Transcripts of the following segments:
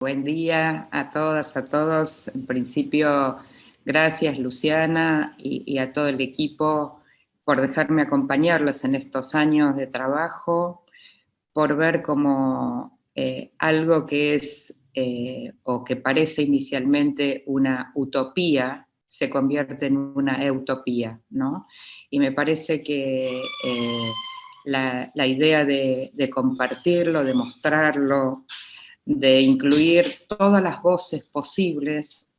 Buen día a todas, a todos. En principio, gracias Luciana y a todo el equipo por dejarme acompañarlos en estos años de trabajo, por ver cómo algo que es o que parece inicialmente una utopía se convierte en una utopía, ¿no? Y me parece que la idea de compartirlo, de mostrarlo, de incluir todas las voces posibles,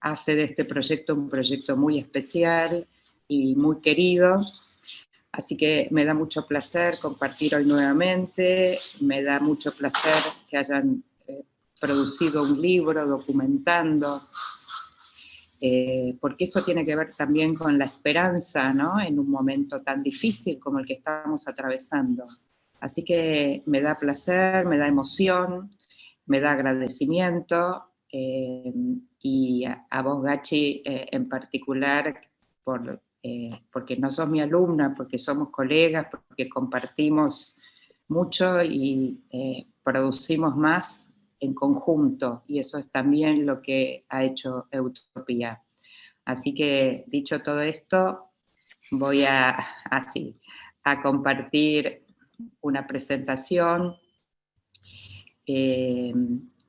hace de este proyecto un proyecto muy especial y muy querido. Así que me da mucho placer compartir hoy nuevamente, me da mucho placer que hayan producido un libro documentando, porque eso tiene que ver también con la esperanza, ¿no? En un momento tan difícil como el que estamos atravesando. Así que me da placer, me da emoción, me da agradecimiento, y a vos, Gachi, en particular, porque no sos mi alumna, porque somos colegas, porque compartimos mucho y producimos más en conjunto, y eso es también lo que ha hecho Utopía. Así que, dicho todo esto, voy a compartir una presentación.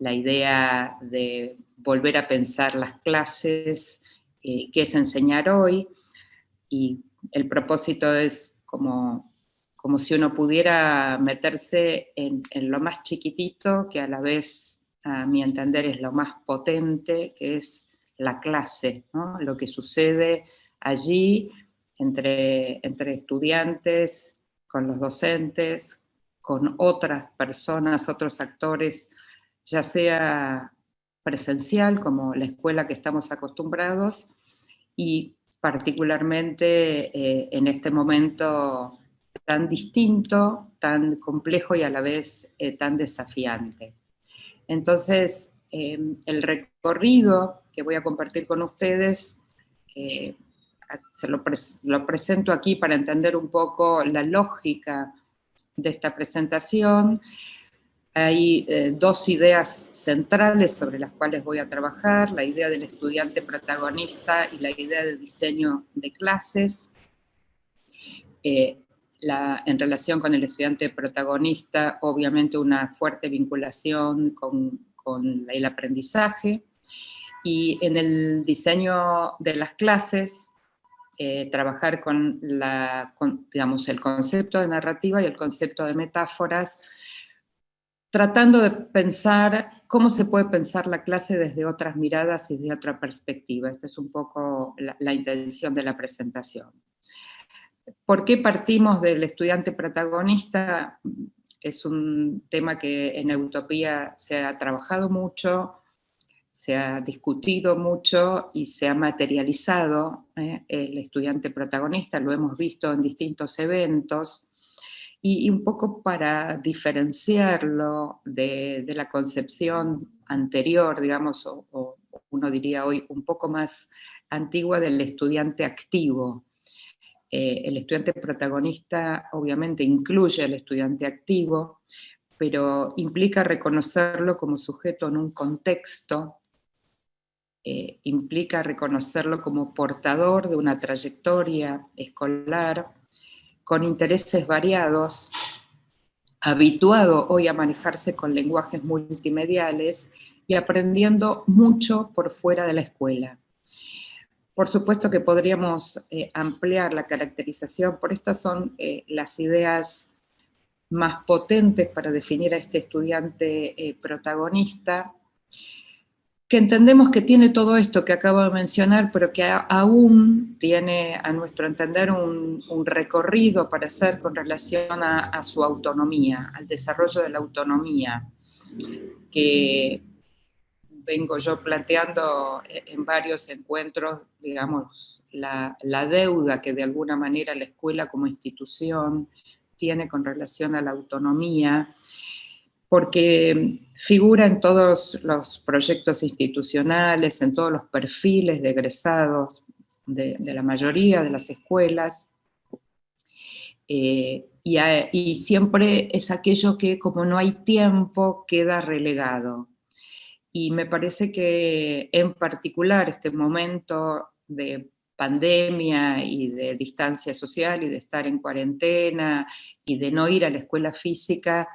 La idea de volver a pensar las clases, qué es enseñar hoy, y el propósito es como si uno pudiera meterse en lo más chiquitito, que a la vez, a mi entender, es lo más potente, que es la clase, ¿no? Lo que sucede allí entre estudiantes, con los docentes, con otras personas, otros actores, ya sea presencial, como la escuela que estamos acostumbrados, y particularmente en este momento tan distinto, tan complejo y a la vez tan desafiante. Entonces, el recorrido que voy a compartir con ustedes, lo presento aquí para entender un poco la lógica de esta presentación. Hay dos ideas centrales sobre las cuales voy a trabajar: la idea del estudiante protagonista y la idea de diseño de clases. En relación con el estudiante protagonista, obviamente una fuerte vinculación con el aprendizaje, y en el diseño de las clases, trabajar con digamos, el concepto de narrativa y el concepto de metáforas, tratando de pensar cómo se puede pensar la clase desde otras miradas y de otra perspectiva. Esta es un poco la intención de la presentación. ¿Por qué partimos del estudiante protagonista? Es un tema que en Utopía se ha trabajado mucho, se ha discutido mucho y se ha materializado, el estudiante protagonista, lo hemos visto en distintos eventos, y un poco para diferenciarlo de la concepción anterior, digamos, o uno diría hoy un poco más antigua, del estudiante activo. El estudiante protagonista obviamente incluye al estudiante activo, pero implica reconocerlo como sujeto en un contexto, implica reconocerlo como portador de una trayectoria escolar, con intereses variados, habituado hoy a manejarse con lenguajes multimediales y aprendiendo mucho por fuera de la escuela. Por supuesto que podríamos ampliar la caracterización, por estas son las ideas más potentes para definir a este estudiante protagonista, que entendemos que tiene todo esto que acabo de mencionar, pero que aún tiene, a nuestro entender, un recorrido para hacer con relación a su autonomía, al desarrollo de la autonomía, que vengo yo planteando en varios encuentros, digamos, la deuda que de alguna manera la escuela como institución tiene con relación a la autonomía, porque figura en todos los proyectos institucionales, en todos los perfiles de egresados de la mayoría de las escuelas, y siempre es aquello que, como no hay tiempo, queda relegado. Y me parece que en particular este momento de pandemia y de distancia social y de estar en cuarentena y de no ir a la escuela física,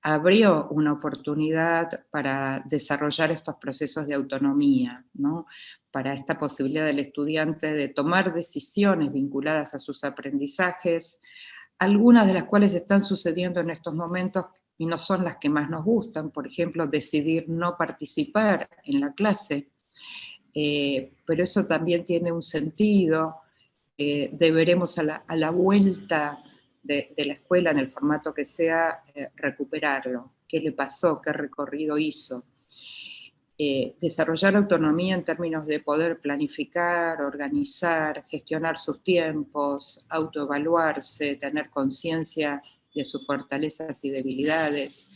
abrió una oportunidad para desarrollar estos procesos de autonomía, ¿no? Para esta posibilidad del estudiante de tomar decisiones vinculadas a sus aprendizajes, algunas de las cuales están sucediendo en estos momentos y no son las que más nos gustan, por ejemplo, decidir no participar en la clase, pero eso también tiene un sentido, deberemos a la vuelta de la escuela, en el formato que sea, recuperarlo. ¿Qué le pasó? ¿Qué recorrido hizo? Desarrollar autonomía en términos de poder planificar, organizar, gestionar sus tiempos, autoevaluarse, tener conciencia de sus fortalezas y debilidades.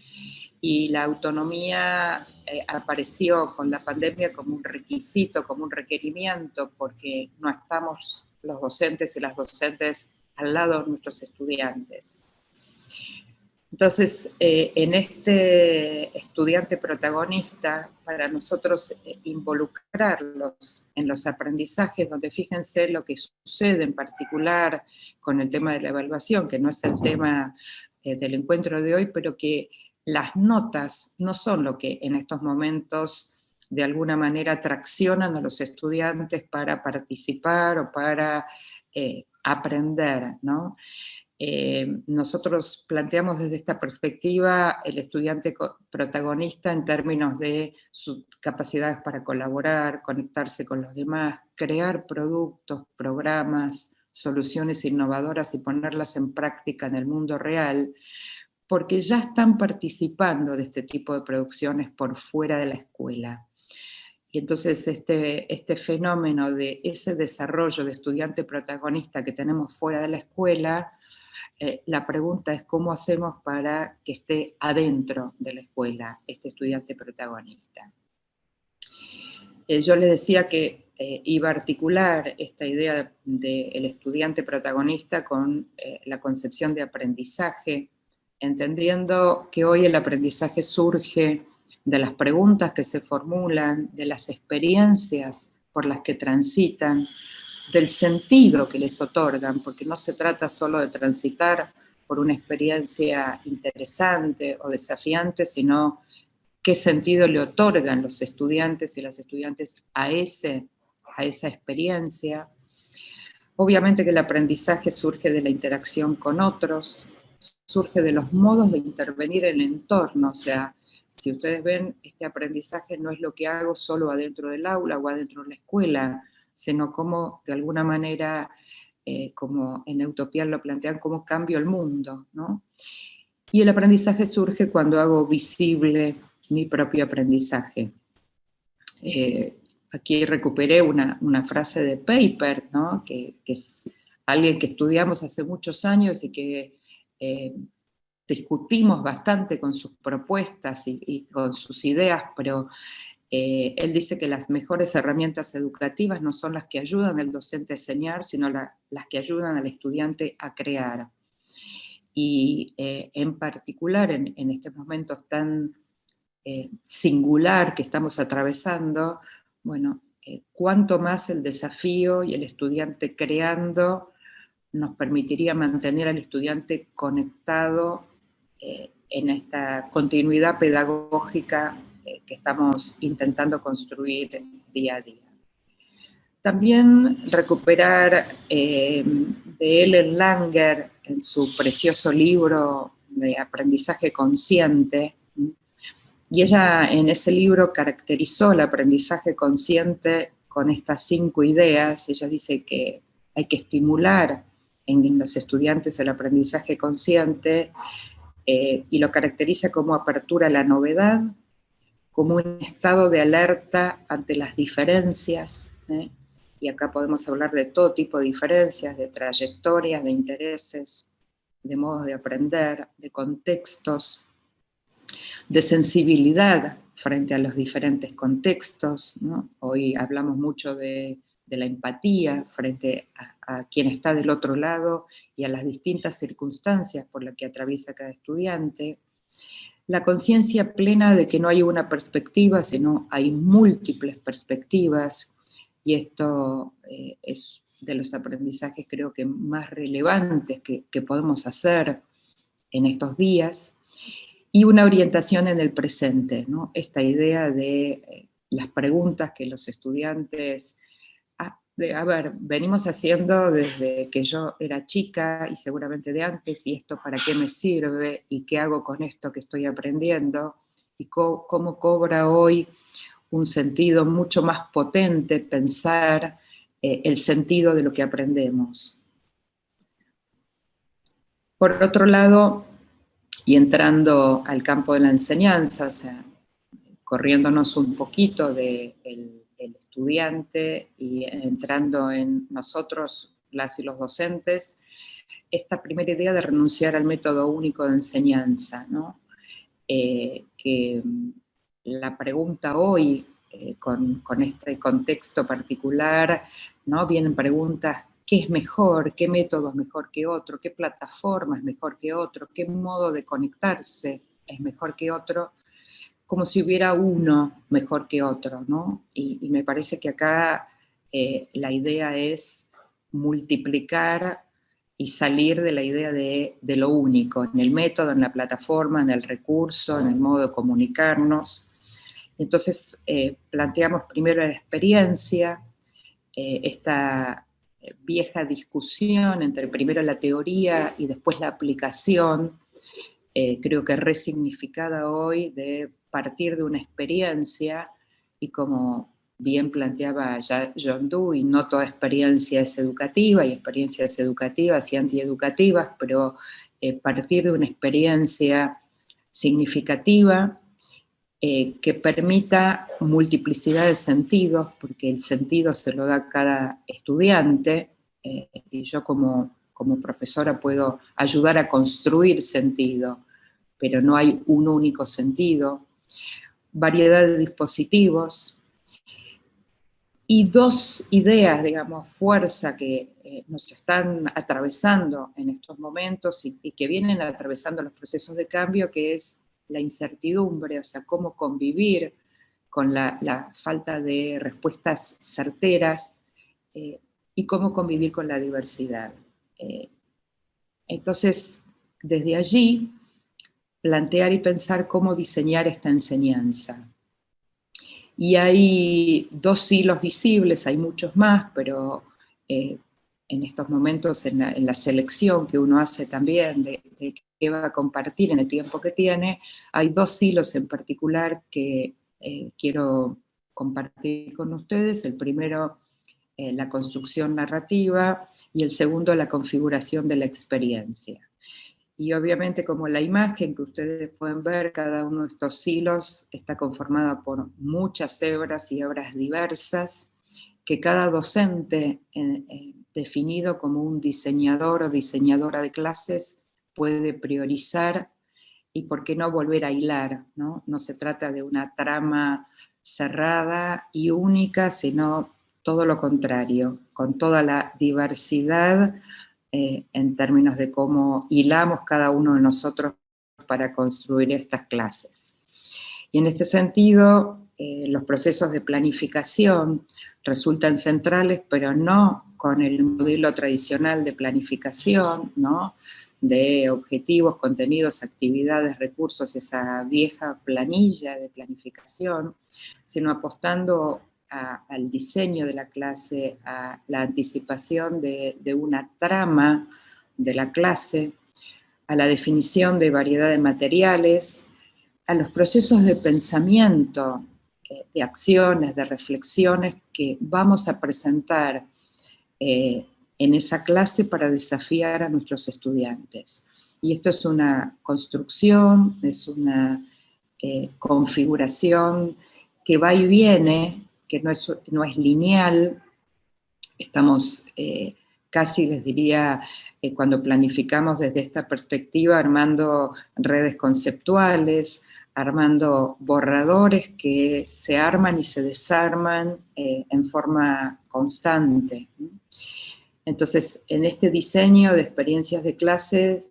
Y la autonomía apareció con la pandemia como un requisito, como un requerimiento, porque no estamos los docentes y las docentes al lado de nuestros estudiantes. Entonces, en este estudiante protagonista, para nosotros involucrarlos en los aprendizajes, donde fíjense lo que sucede en particular con el tema de la evaluación, que no es el tema del encuentro de hoy, pero que las notas no son lo que en estos momentos de alguna manera traccionan a los estudiantes para participar o para aprender, ¿no? Nosotros planteamos desde esta perspectiva el estudiante protagonista en términos de sus capacidades para colaborar, conectarse con los demás, crear productos, programas, soluciones innovadoras y ponerlas en práctica en el mundo real, porque ya están participando de este tipo de producciones por fuera de la escuela. Y entonces este fenómeno de ese desarrollo de estudiante protagonista que tenemos fuera de la escuela, la pregunta es cómo hacemos para que esté adentro de la escuela este estudiante protagonista. Yo les decía que iba a articular esta idea del estudiante protagonista con la concepción de aprendizaje, entendiendo que hoy el aprendizaje surge de las preguntas que se formulan, de las experiencias por las que transitan, del sentido que les otorgan, porque no se trata solo de transitar por una experiencia interesante o desafiante, sino qué sentido le otorgan los estudiantes y las estudiantes a esa experiencia. Obviamente que el aprendizaje surge de la interacción con otros, surge de los modos de intervenir en el entorno, o sea, si ustedes ven, este aprendizaje no es lo que hago solo adentro del aula o adentro de la escuela, sino cómo, de alguna manera, como en Utopía lo plantean, cómo cambio el mundo, ¿no? Y el aprendizaje surge cuando hago visible mi propio aprendizaje. Aquí recuperé una frase de Paper, ¿no? que es alguien que estudiamos hace muchos años y que discutimos bastante con sus propuestas y con sus ideas, pero él dice que las mejores herramientas educativas no son las que ayudan al docente a enseñar, sino las que ayudan al estudiante a crear. Y en particular en estos momentos tan singular que estamos atravesando, bueno, cuánto más el desafío y el estudiante creando nos permitiría mantener al estudiante conectado en esta continuidad pedagógica que estamos intentando construir día a día. También recuperar de Ellen Langer, en su precioso libro de aprendizaje consciente, y ella en ese libro caracterizó el aprendizaje consciente con estas 5 ideas. Ella dice que hay que estimular en los estudiantes el aprendizaje consciente y lo caracteriza como apertura a la novedad, como un estado de alerta ante las diferencias, y acá podemos hablar de todo tipo de diferencias, de trayectorias, de intereses, de modos de aprender, de contextos, de sensibilidad frente a los diferentes contextos, ¿no? Hoy hablamos mucho de la empatía frente a quien está del otro lado y a las distintas circunstancias por las que atraviesa cada estudiante. la conciencia plena de que no hay una perspectiva, sino hay múltiples perspectivas, y esto es de los aprendizajes creo que más relevantes que podemos hacer en estos días, y una orientación en el presente, ¿no? Esta idea de las preguntas que los estudiantes, venimos haciendo desde que yo era chica y seguramente de antes, y esto para qué me sirve, y qué hago con esto que estoy aprendiendo, y cómo cobra hoy un sentido mucho más potente pensar el sentido de lo que aprendemos. Por otro lado, y entrando al campo de la enseñanza, o sea, corriéndonos un poquito del estudiante y entrando en nosotros, las y los docentes, esta primera idea de renunciar al método único de enseñanza, ¿no? Que la pregunta hoy, con este contexto particular, ¿no? Vienen preguntas: ¿qué es mejor? ¿Qué método es mejor que otro? ¿Qué plataforma es mejor que otro? ¿Qué modo de conectarse es mejor que otro? Como si hubiera uno mejor que otro, ¿no? Y me parece que acá la idea es multiplicar y salir de la idea de lo único, en el método, en la plataforma, en el recurso, en el modo de comunicarnos. Entonces, planteamos primero la experiencia, esta vieja discusión entre primero la teoría y después la aplicación, creo que resignificada hoy, de partir de una experiencia, y como bien planteaba ya John Dewey, no toda experiencia es educativa, hay experiencias educativas y antieducativas, pero partir de una experiencia significativa que permita multiplicidad de sentidos, porque el sentido se lo da cada estudiante, y yo como profesora puedo ayudar a construir sentido, pero no hay un único sentido. Variedad de dispositivos, y dos ideas, digamos, fuerza que nos están atravesando en estos momentos y que vienen atravesando los procesos de cambio, que es la incertidumbre, o sea, cómo convivir con la falta de respuestas certeras, y cómo convivir con la diversidad. Entonces, desde allí, plantear y pensar cómo diseñar esta enseñanza. Y hay dos hilos visibles, hay muchos más, pero en estos momentos, en la selección que uno hace también de qué va a compartir en el tiempo que tiene, hay dos hilos en particular que quiero compartir con ustedes. El primero, la construcción narrativa, y el segundo, la configuración de la experiencia. Y obviamente, como la imagen que ustedes pueden ver, cada uno de estos hilos está conformado por muchas hebras y hebras diversas, que cada docente, definido como un diseñador o diseñadora de clases, puede priorizar, y por qué no volver a hilar, ¿no? No se trata de una trama cerrada y única, sino todo lo contrario, con toda la diversidad en términos de cómo hilamos cada uno de nosotros para construir estas clases. Y en este sentido, los procesos de planificación resultan centrales, pero no con el modelo tradicional de planificación, ¿no? De objetivos, contenidos, actividades, recursos, esa vieja planilla de planificación, sino apostando al diseño de la clase, a la anticipación de una trama de la clase, a la definición de variedad de materiales, a los procesos de pensamiento, de acciones, de reflexiones que vamos a presentar en esa clase para desafiar a nuestros estudiantes. Y esto es una construcción, es una configuración que va y viene, que no es lineal. Estamos casi, les diría, cuando planificamos desde esta perspectiva, armando redes conceptuales, armando borradores que se arman y se desarman en forma constante. Entonces, en este diseño de experiencias de clase,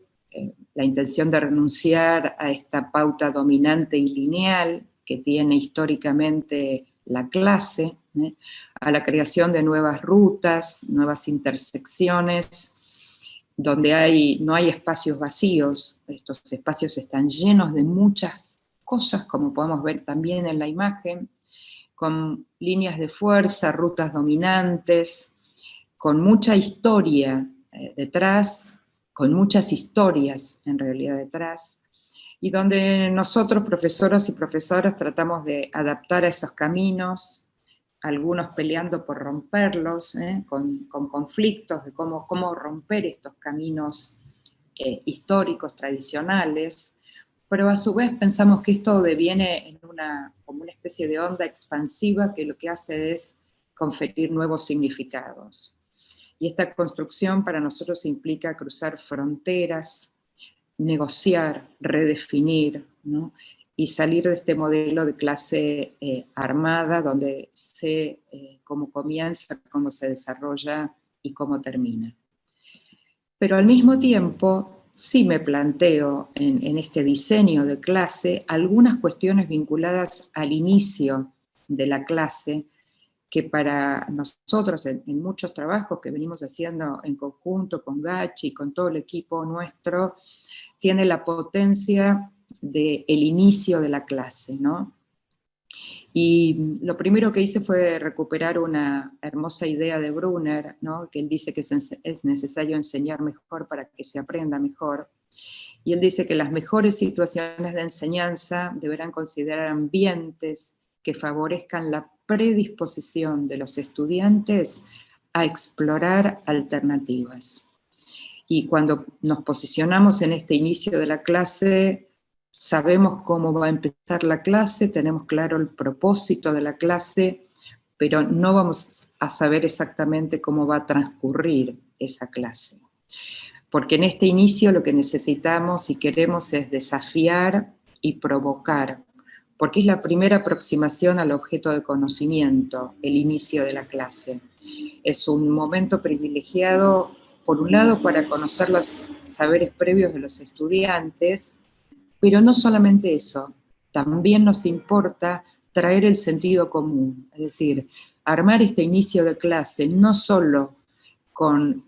la intención de renunciar a esta pauta dominante y lineal que tiene históricamente la clase, a la creación de nuevas rutas, nuevas intersecciones, donde no hay espacios vacíos. Estos espacios están llenos de muchas cosas, como podemos ver también en la imagen, con líneas de fuerza, rutas dominantes, con mucha historia detrás, con muchas historias en realidad detrás, y donde nosotros, profesoras y profesoras, tratamos de adaptar a esos caminos, algunos peleando por romperlos, con conflictos de cómo romper estos caminos históricos, tradicionales, pero a su vez pensamos que esto deviene en como una especie de onda expansiva que lo que hace es conferir nuevos significados. Y esta construcción para nosotros implica cruzar fronteras, negociar, redefinir, ¿no? Y salir de este modelo de clase armada donde sé cómo comienza, cómo se desarrolla y cómo termina. Pero al mismo tiempo sí me planteo en este diseño de clase algunas cuestiones vinculadas al inicio de la clase que para nosotros en muchos trabajos que venimos haciendo en conjunto con Gachi, con todo el equipo nuestro, tiene la potencia del inicio de la clase, ¿no? Y lo primero que hice fue recuperar una hermosa idea de Brunner, ¿no? Que él dice que es necesario enseñar mejor para que se aprenda mejor. Y él dice que las mejores situaciones de enseñanza deberán considerar ambientes que favorezcan la predisposición de los estudiantes a explorar alternativas. Y cuando nos posicionamos en este inicio de la clase, sabemos cómo va a empezar la clase, tenemos claro el propósito de la clase, pero no vamos a saber exactamente cómo va a transcurrir esa clase. Porque en este inicio lo que necesitamos y queremos es desafiar y provocar, porque es la primera aproximación al objeto de conocimiento, el inicio de la clase. Es un momento privilegiado, por un lado, para conocer los saberes previos de los estudiantes, pero no solamente eso, también nos importa traer el sentido común, es decir, armar este inicio de clase no solo con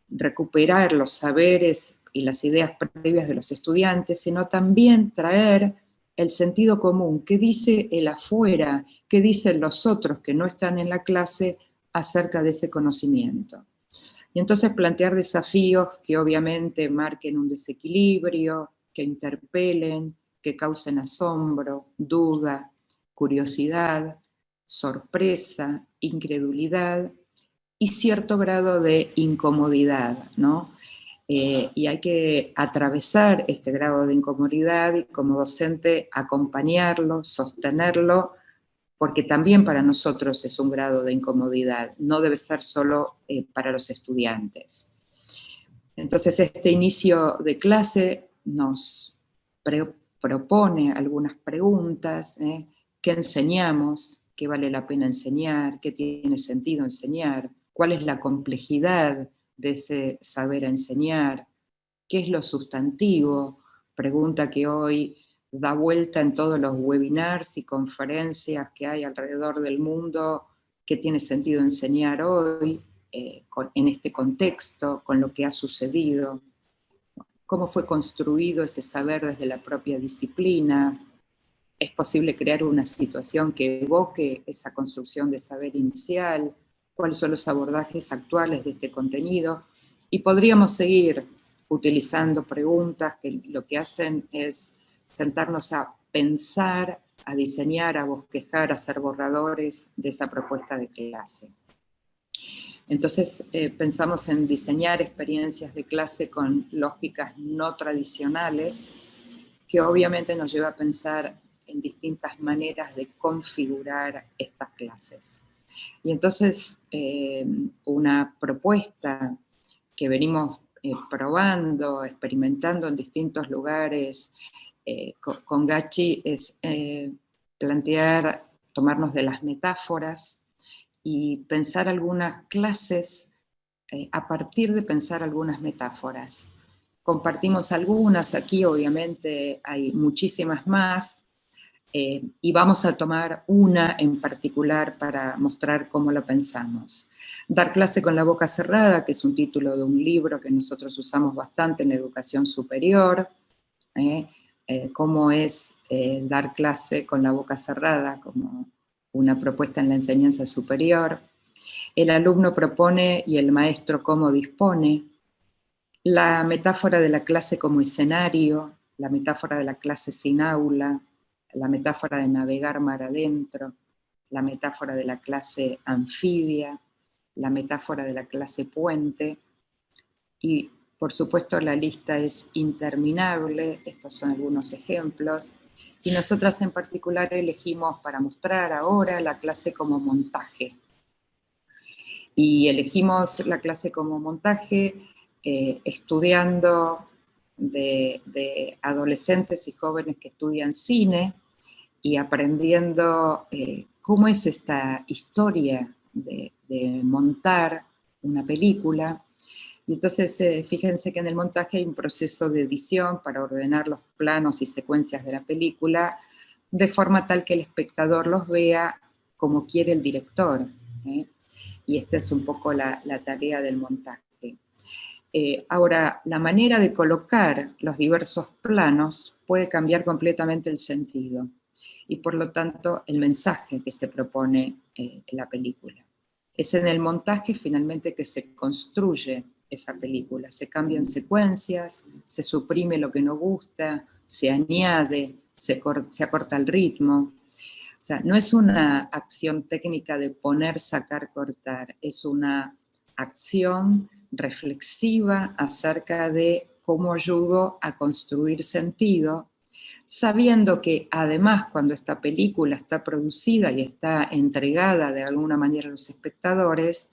recuperar los saberes y las ideas previas de los estudiantes, sino también traer el sentido común, qué dice el afuera, qué dicen los otros que no están en la clase acerca de ese conocimiento. Y entonces plantear desafíos que obviamente marquen un desequilibrio, que interpelen, que causen asombro, duda, curiosidad, sorpresa, incredulidad y cierto grado de incomodidad, ¿no? Y hay que atravesar este grado de incomodidad y como docente acompañarlo, sostenerlo, porque también para nosotros es un grado de incomodidad, no debe ser solo para los estudiantes. Entonces este inicio de clase nos propone algunas preguntas, ¿qué enseñamos? ¿Qué vale la pena enseñar? ¿Qué tiene sentido enseñar? ¿Cuál es la complejidad de ese saber enseñar? ¿Qué es lo sustantivo? Pregunta que hoy da vuelta en todos los webinars y conferencias que hay alrededor del mundo. ¿Qué tiene sentido enseñar hoy en este contexto, con lo que ha sucedido? ¿Cómo fue construido ese saber desde la propia disciplina? ¿Es posible crear una situación que evoque esa construcción de saber inicial? ¿Cuáles son los abordajes actuales de este contenido? Y podríamos seguir utilizando preguntas que lo que hacen es sentarnos a pensar, a diseñar, a bosquejar, a hacer borradores de esa propuesta de clase. Entonces pensamos en diseñar experiencias de clase con lógicas no tradicionales, que obviamente nos lleva a pensar en distintas maneras de configurar estas clases. Y entonces una propuesta que venimos probando, experimentando en distintos lugares con Gachi es plantear, tomarnos de las metáforas y pensar algunas clases a partir de pensar algunas metáforas. compartimos algunas, aquí obviamente hay muchísimas más, y vamos a tomar una en particular para mostrar cómo lo pensamos. Dar clase con la boca cerrada, que es un título de un libro que nosotros usamos bastante en la educación superior, cómo es dar clase con la boca cerrada como una propuesta en la enseñanza superior. El alumno propone y el maestro cómo dispone. La metáfora de la clase como escenario, la metáfora de la clase sin aula, la metáfora de navegar mar adentro, la metáfora de la clase anfibia, la metáfora de la clase puente, y por supuesto la lista es interminable, estos son algunos ejemplos, y nosotras en particular elegimos para mostrar ahora la clase como montaje. Y elegimos la clase como montaje estudiando de adolescentes y jóvenes que estudian cine y aprendiendo cómo es esta historia de montar una película. Y entonces fíjense que en el montaje hay un proceso de edición para ordenar los planos y secuencias de la película de forma tal que el espectador los vea como quiere el director. Y esta es un poco la tarea del montaje. Ahora, la manera de colocar los diversos planos puede cambiar completamente el sentido y por lo tanto el mensaje que se propone en la película. Es en el montaje finalmente que se construye esa película, se cambian secuencias, se suprime lo que no gusta, se añade, se acorta el ritmo. O sea, no es una acción técnica de poner, sacar, cortar, es una acción reflexiva acerca de cómo ayudo a construir sentido, sabiendo que además cuando esta película está producida y está entregada de alguna manera a los espectadores,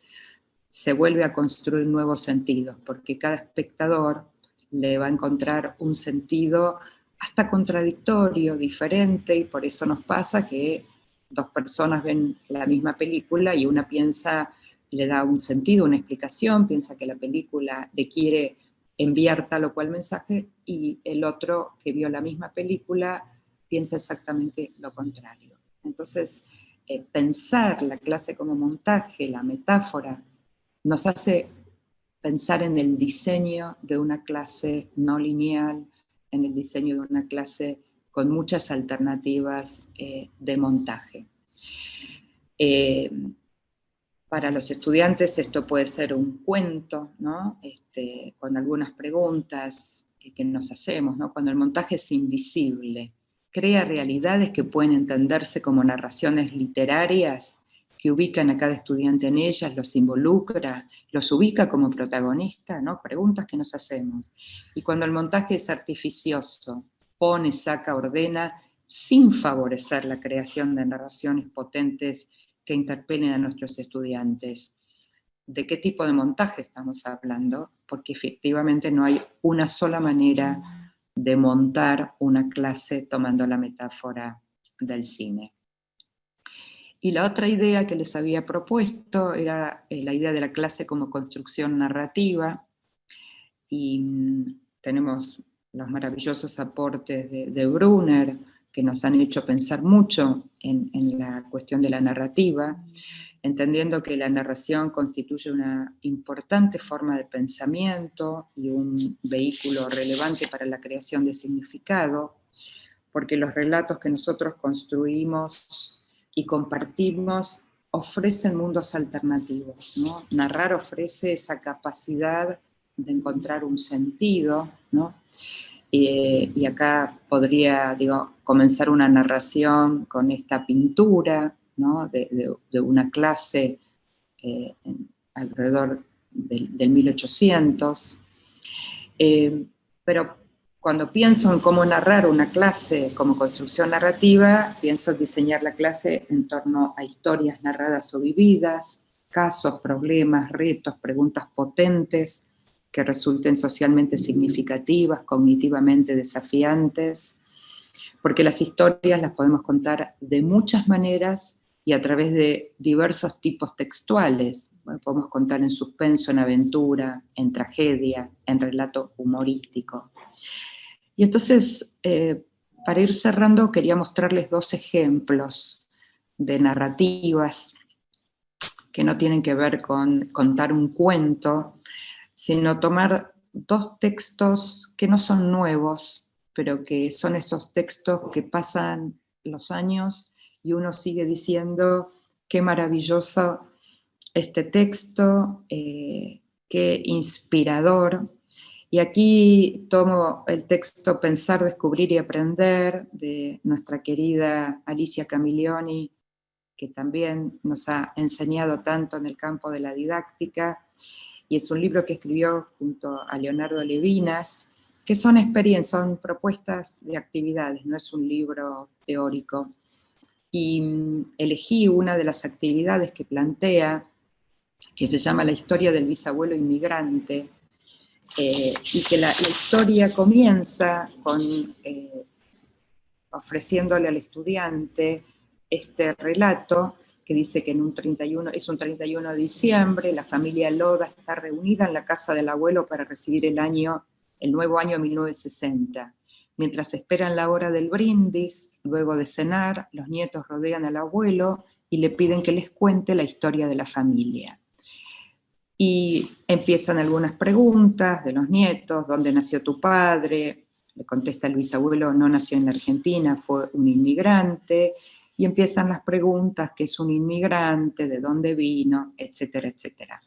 se vuelve a construir nuevos sentidos, porque cada espectador le va a encontrar un sentido hasta contradictorio, diferente, y por eso nos pasa que dos personas ven la misma película y una piensa, le da un sentido, una explicación, piensa que la película le quiere enviar tal o cual mensaje, y el otro que vio la misma película piensa exactamente lo contrario. Entonces, pensar la clase como montaje, la metáfora, nos hace pensar en el diseño de una clase no lineal, en el diseño de una clase con muchas alternativas de montaje. Para los estudiantes esto puede ser un cuento, ¿no? Con algunas preguntas que nos hacemos, ¿no? Cuando el montaje es invisible, crea realidades que pueden entenderse como narraciones literarias que ubican a cada estudiante en ellas, los involucra, los ubica como protagonista, ¿no? Preguntas que nos hacemos. Y cuando el montaje es artificioso, pone, saca, ordena, sin favorecer la creación de narraciones potentes que interpelen a nuestros estudiantes. ¿De qué tipo de montaje estamos hablando? Porque efectivamente no hay una sola manera de montar una clase tomando la metáfora del cine. Y la otra idea que les había propuesto era la idea de la clase como construcción narrativa, y tenemos los maravillosos aportes de Brunner, que nos han hecho pensar mucho en la cuestión de la narrativa, entendiendo que la narración constituye una importante forma de pensamiento y un vehículo relevante para la creación de significado, porque los relatos que nosotros construimos y compartimos ofrecen mundos alternativos, ¿no? Narrar ofrece esa capacidad de encontrar un sentido, ¿no? Y acá podría, comenzar una narración con esta pintura, ¿no? de una clase alrededor del 1800. Pero cuando pienso en cómo narrar una clase como construcción narrativa, pienso en diseñar la clase en torno a historias narradas o vividas, casos, problemas, retos, preguntas potentes que resulten socialmente significativas, cognitivamente desafiantes, porque las historias las podemos contar de muchas maneras y a través de diversos tipos textuales, podemos contar en suspenso, en aventura, en tragedia, en relato humorístico. Y entonces, para ir cerrando, quería mostrarles 2 ejemplos de narrativas que no tienen que ver con contar un cuento, sino tomar 2 textos que no son nuevos, pero que son estos textos que pasan los años y uno sigue diciendo qué maravilloso este texto, qué inspirador. Y aquí tomo el texto Pensar, Descubrir y Aprender de nuestra querida Alicia Camillioni, que también nos ha enseñado tanto en el campo de la didáctica, y es un libro que escribió junto a Leonardo Levinas, que son experiencias, son propuestas de actividades, no es un libro teórico. Y elegí una de las actividades que plantea, que se llama La historia del bisabuelo inmigrante, y que la historia comienza con ofreciéndole al estudiante este relato que dice que es un 31 de diciembre, la familia Loda está reunida en la casa del abuelo para recibir el nuevo año 1960. Mientras esperan la hora del brindis, luego de cenar, los nietos rodean al abuelo y le piden que les cuente la historia de la familia. Y empiezan algunas preguntas de los nietos: ¿dónde nació tu padre? Le contesta el bisabuelo: no nació en la Argentina, fue un inmigrante. Y empiezan las preguntas: ¿qué es un inmigrante? ¿De dónde vino? Etcétera, etcétera.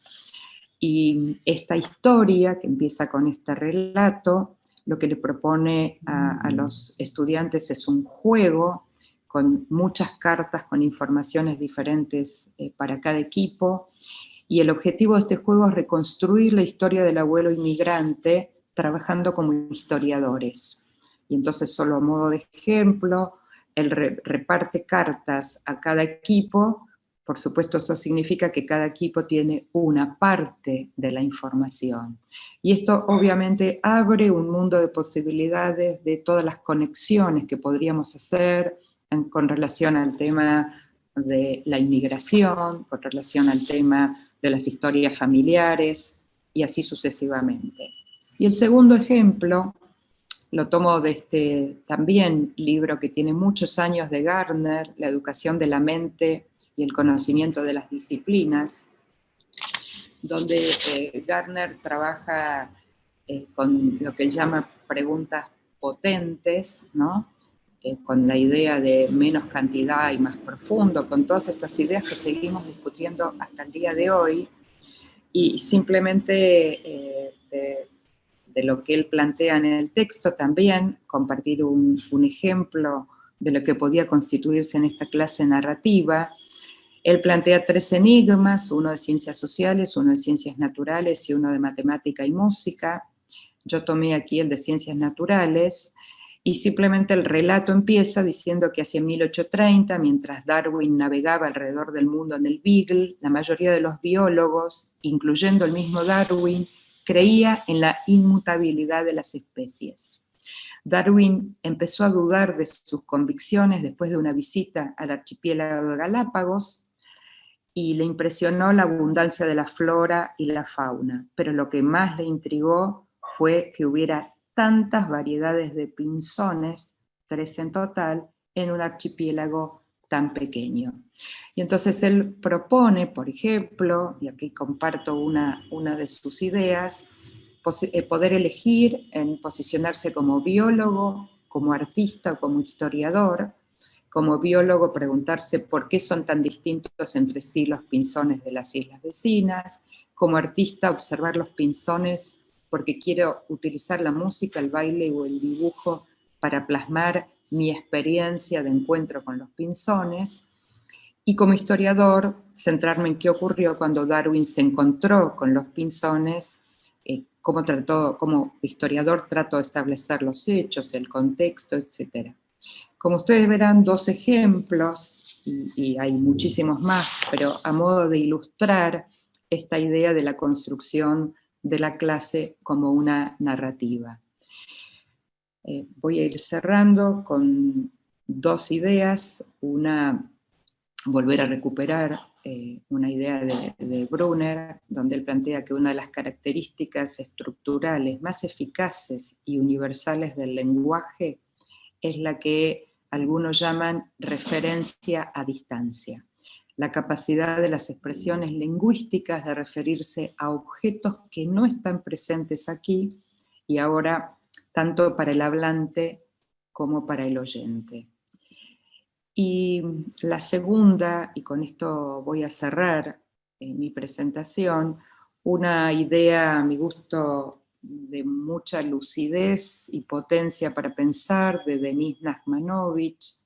Y esta historia, que empieza con este relato, lo que le propone a los estudiantes es un juego con muchas cartas, con informaciones diferentes para cada equipo. Y el objetivo de este juego es reconstruir la historia del abuelo inmigrante trabajando como historiadores. Y entonces, solo a modo de ejemplo, él reparte cartas a cada equipo. Por supuesto, eso significa que cada equipo tiene una parte de la información. Y esto obviamente abre un mundo de posibilidades, de todas las conexiones que podríamos hacer con relación al tema de la inmigración, con relación al tema de las historias familiares, y así sucesivamente. Y el segundo ejemplo lo tomo de este también libro que tiene muchos años, de Gardner, La educación de la mente y el conocimiento de las disciplinas, donde Gardner trabaja con lo que él llama preguntas potentes, ¿no? Con la idea de menos cantidad y más profundo, con todas estas ideas que seguimos discutiendo hasta el día de hoy. Y simplemente de lo que él plantea en el texto, también compartir un ejemplo de lo que podía constituirse en esta clase narrativa. Él plantea 3 enigmas, uno de ciencias sociales, uno de ciencias naturales y uno de matemática y música. Yo tomé aquí el de ciencias naturales, y simplemente el relato empieza diciendo que hacia 1830, mientras Darwin navegaba alrededor del mundo en el Beagle, la mayoría de los biólogos, incluyendo el mismo Darwin, creía en la inmutabilidad de las especies. Darwin empezó a dudar de sus convicciones después de una visita al archipiélago de Galápagos, y le impresionó la abundancia de la flora y la fauna, pero lo que más le intrigó fue que hubiera tantas variedades de pinzones, 3 en total, en un archipiélago tan pequeño. Y entonces él propone, por ejemplo, y aquí comparto una de sus ideas, poder elegir en posicionarse como biólogo, como artista o como historiador. Como biólogo, preguntarse por qué son tan distintos entre sí los pinzones de las islas vecinas. Como artista, observar los pinzones porque quiero utilizar la música, el baile o el dibujo para plasmar mi experiencia de encuentro con los pinzones. Y como historiador, centrarme en qué ocurrió cuando Darwin se encontró con los pinzones, como historiador trato de establecer los hechos, el contexto, etc. Como ustedes verán, 2 ejemplos, y hay muchísimos más, pero a modo de ilustrar esta idea de la construcción de la clase como una narrativa. Voy a ir cerrando con 2 ideas, una volver a recuperar una idea de Brunner, donde él plantea que una de las características estructurales más eficaces y universales del lenguaje es la que algunos llaman referencia a distancia, la capacidad de las expresiones lingüísticas de referirse a objetos que no están presentes aquí y ahora, tanto para el hablante como para el oyente. Y la segunda, y con esto voy a cerrar mi presentación, una idea a mi gusto de mucha lucidez y potencia para pensar de Denis Nachmanovich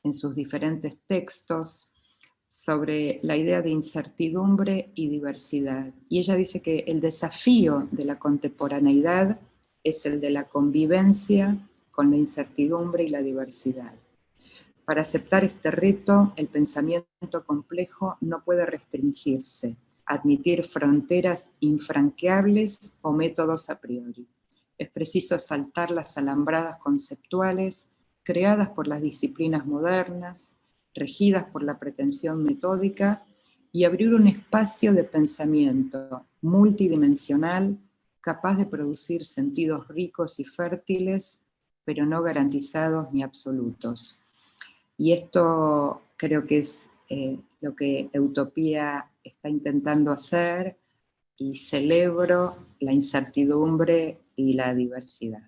en sus diferentes textos sobre la idea de incertidumbre y diversidad. Y ella dice que el desafío de la contemporaneidad es el de la convivencia con la incertidumbre y la diversidad. Para aceptar este reto, el pensamiento complejo no puede restringirse, admitir fronteras infranqueables o métodos a priori. Es preciso saltar las alambradas conceptuales creadas por las disciplinas modernas, regidas por la pretensión metódica, y abrir un espacio de pensamiento multidimensional capaz de producir sentidos ricos y fértiles, pero no garantizados ni absolutos. Y esto creo que es lo que Utopía está intentando hacer, y celebro la incertidumbre y la diversidad.